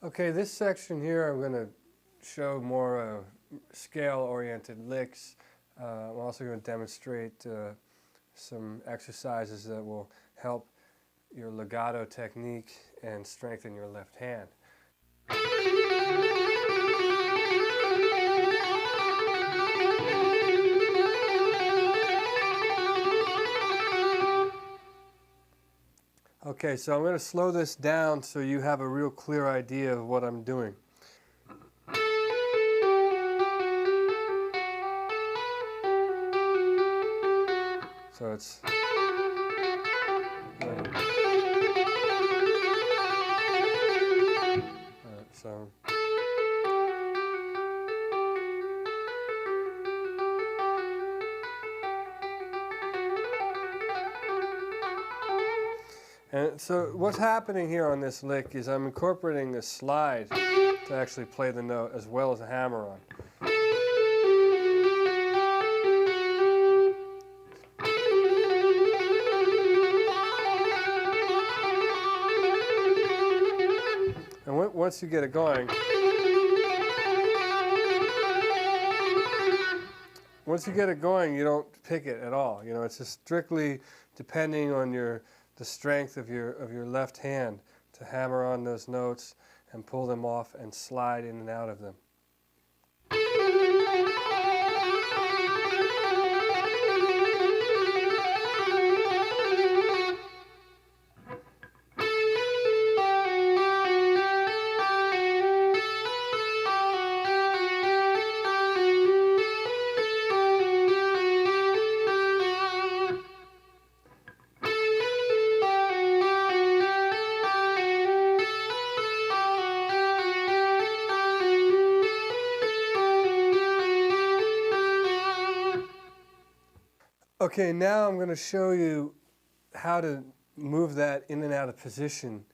Okay, this section here I'm going to show more scale-oriented licks. I'm also going to demonstrate some exercises that will help your legato technique and strengthen your left hand. Okay, so I'm going to slow this down so you have a real clear idea of what I'm doing. So it's so and so what's happening here on this lick is I'm incorporating a slide to actually play the note as well as a hammer-on. And once you get it going, you don't pick it at all. You know, it's just strictly depending on the strength of your left hand to hammer on those notes and pull them off and slide in and out of them. Okay, now I'm going to show you how to move that in and out of position.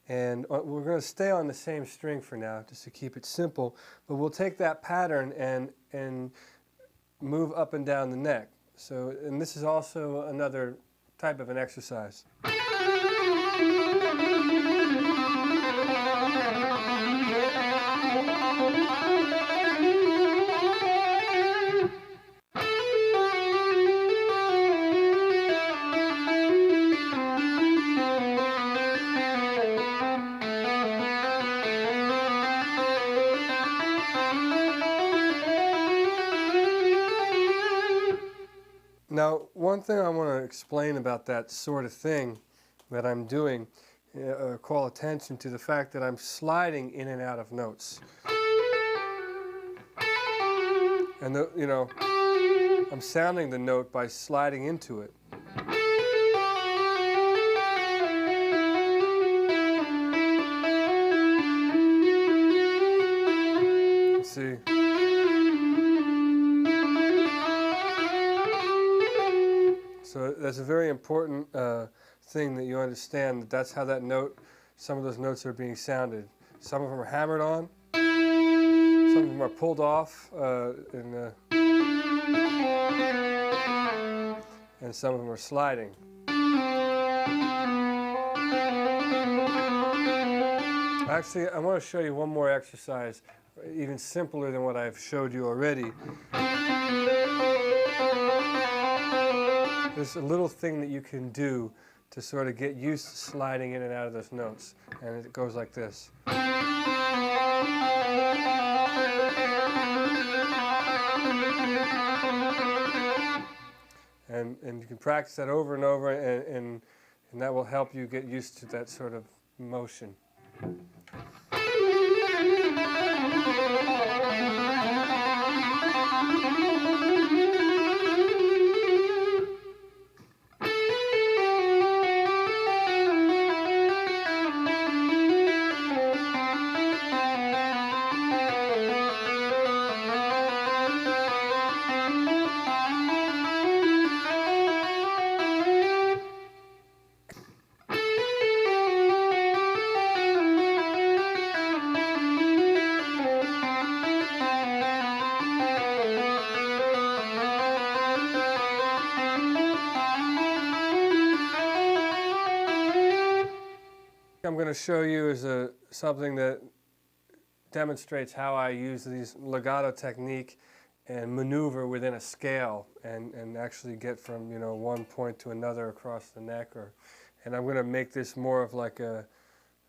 And we're going to stay on the same string for now, just to keep it simple. But we'll take that pattern and move up and down the neck. So, and this is also another type of an exercise. Now, one thing I want to explain about that sort of thing that I'm doing, call attention to the fact that I'm sliding in and out of notes. And, you know, I'm sounding the note by sliding into it. See? So that's a very important thing that you understand, that that's how that note, some of those notes are being sounded. Some of them are hammered on, some of them are pulled off, and some of them are sliding. Actually, I want to show you one more exercise, even simpler than what I've showed you already. There's a little thing that you can do to sort of get used to sliding in and out of those notes, and it goes like this. And you can practice that over and over, and that will help you get used to that sort of motion. I'm going to show you is something that demonstrates how I use these legato technique and maneuver within a scale and actually get from, you know, one point to another across the neck. And I'm going to make this more of like a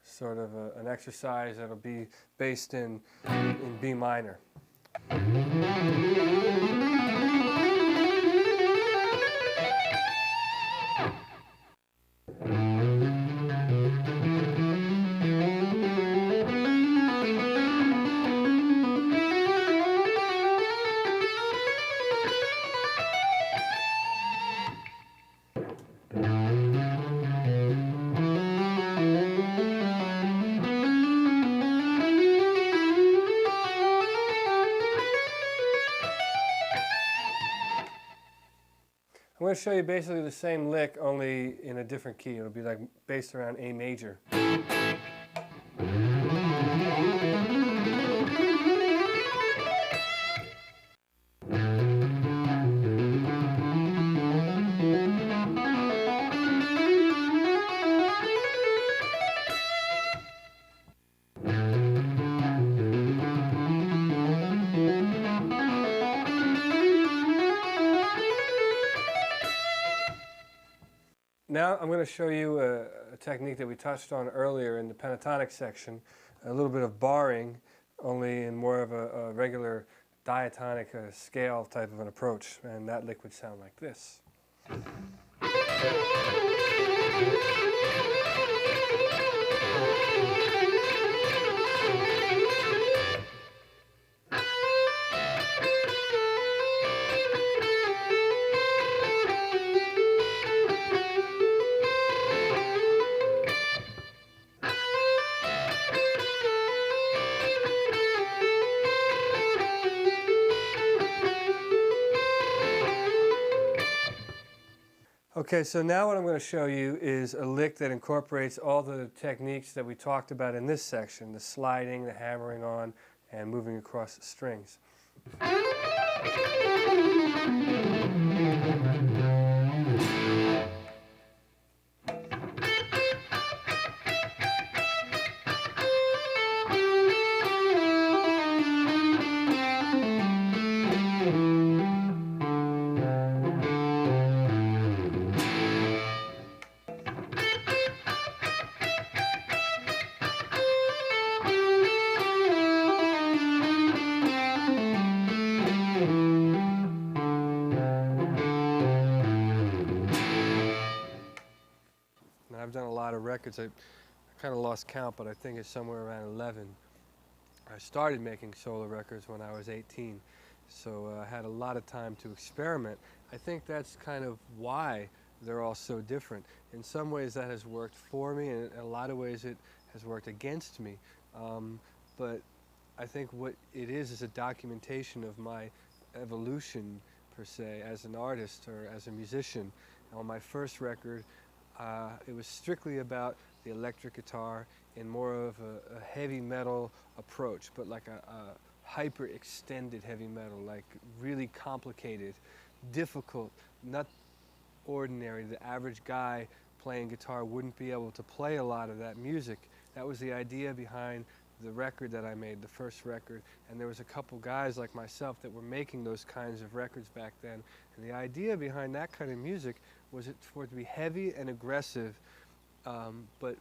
sort of an exercise that'll be based in B minor. I'm going to show you basically the same lick, only in a different key. It'll be like based around A major. Now I'm going to show you a technique that we touched on earlier in the pentatonic section, a little bit of barring, only in more of a regular diatonic scale type of an approach, and that lick would sound like this. Okay, so now what I'm going to show you is a lick that incorporates all the techniques that we talked about in this section, the sliding, the hammering on, and moving across the strings. I've done a lot of records. I kind of lost count, but I think it's somewhere around 11. I started making solo records when I was 18, so I had a lot of time to experiment. I think that's kind of why they're all so different. In some ways that has worked for me, and in a lot of ways it has worked against me. But I think what it is a documentation of my evolution, per se, as an artist or as a musician. On my first record, it was strictly about the electric guitar in more of a heavy metal approach, but like a hyper extended heavy metal, like really complicated, difficult, not ordinary. The average guy playing guitar wouldn't be able to play a lot of that music. That was the idea behind the record that I made, the first record, and there was a couple guys like myself that were making those kinds of records back then. And the idea behind that kind of music was for it to be heavy and aggressive, but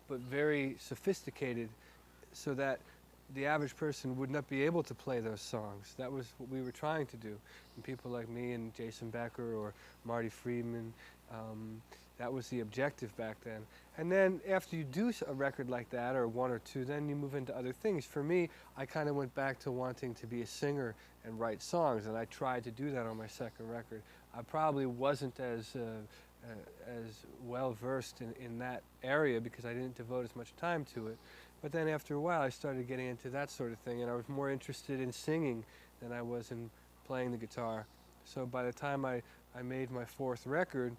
very sophisticated, so that the average person would not be able to play those songs. That was what we were trying to do. And people like me and Jason Becker or Marty Friedman, that was the objective back then. And then after you do a record like that, or one or two, then you move into other things. For me, I kind of went back to wanting to be a singer and write songs, and I tried to do that on my second record. I probably wasn't as well versed in that area because I didn't devote as much time to it. But then after a while I started getting into that sort of thing, and I was more interested in singing than I was in playing the guitar. So by the time I made my fourth record,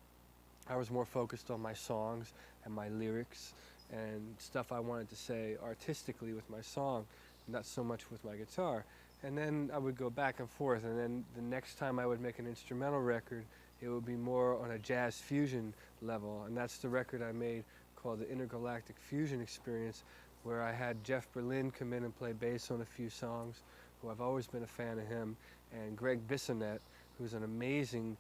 I was more focused on my songs and my lyrics and stuff I wanted to say artistically with my song, not so much with my guitar. And then I would go back and forth, and then the next time I would make an instrumental record, it would be more on a jazz fusion level, and that's the record I made called the Intergalactic Fusion Experience, where I had Jeff Berlin come in and play bass on a few songs, who I've always been a fan of him, and Greg Bissonette, who's an amazing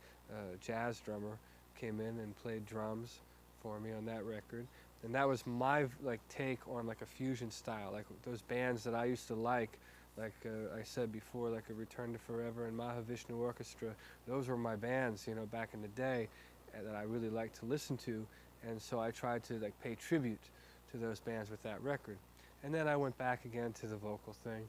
jazz drummer, came in and played drums for me on that record. And that was my take on a fusion style, like those bands that I used to like I said before, like a Return to Forever and Mahavishnu Orchestra. Those were my bands, back in the day that I really liked to listen to, and so I tried to pay tribute to those bands with that record. And then I went back again to the vocal thing,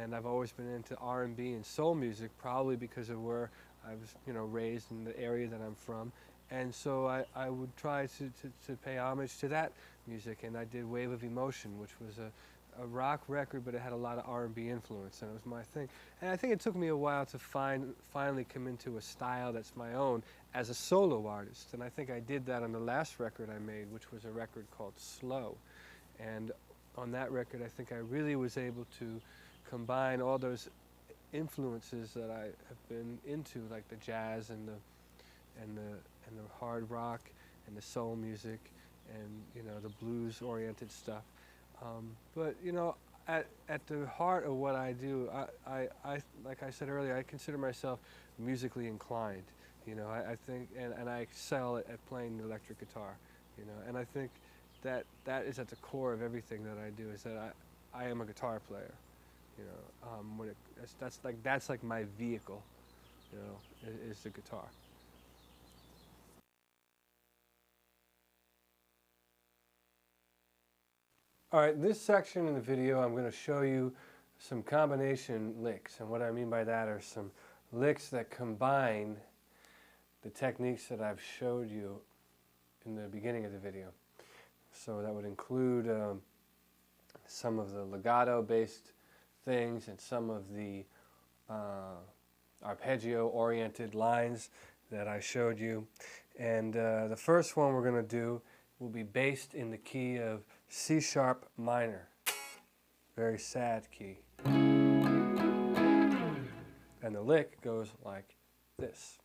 and I've always been into R&B and soul music, probably because of where I was, raised in the area that I'm from. And so I would try to pay homage to that music, and I did Wave of Emotion, which was a rock record, but it had a lot of R&B influence, and it was my thing. And I think it took me a while to finally come into a style that's my own as a solo artist, and I think I did that on the last record I made, which was a record called Slow. And on that record, I think I really was able to combine all those influences that I have been into, like the jazz and the hard rock and the soul music and the blues-oriented stuff. But at the heart of what I do, I like I said earlier, I consider myself musically inclined. I think, and I excel at playing the electric guitar. And I think that is at the core of everything that I do. Is that I am a guitar player. That's like my vehicle. Is the guitar. All right, this section in the video, I'm going to show you some combination licks. And what I mean by that are some licks that combine the techniques that I've showed you in the beginning of the video. So that would include some of the legato-based things and some of the arpeggio-oriented lines that I showed you. And the first one we're going to do will be based in the key of C sharp minor, very sad key. And the lick goes like this.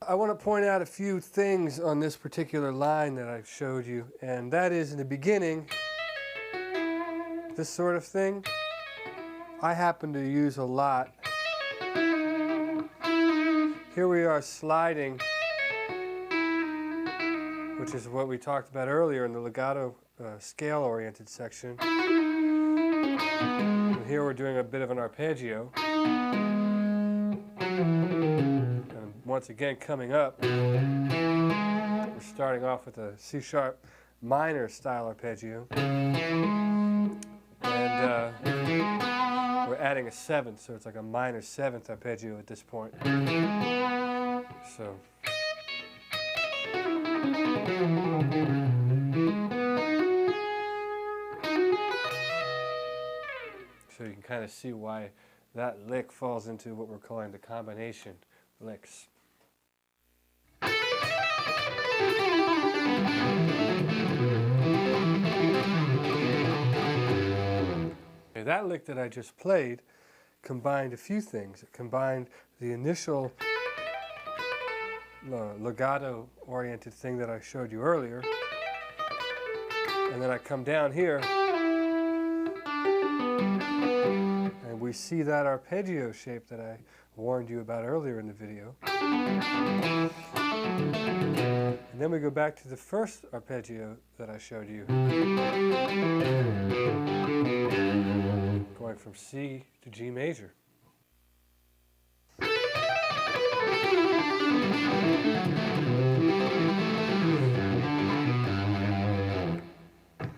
I want to point out a few things on this particular line that I showed you, and that is in the beginning, this sort of thing, I happen to use a lot. Here we are sliding, which is what we talked about earlier in the legato scale-oriented section. And here we're doing a bit of an arpeggio. Once again, coming up, we're starting off with a C sharp minor style arpeggio, and we're adding a seventh, so it's like a minor seventh arpeggio at this point. So you can kind of see why that lick falls into what we're calling the combination licks. Okay, that lick that I just played combined a few things. It combined the initial legato-oriented thing that I showed you earlier, and then I come down here, and we see that arpeggio shape that I warned you about earlier in the video. And then we go back to the first arpeggio that I showed you, going from C to G major.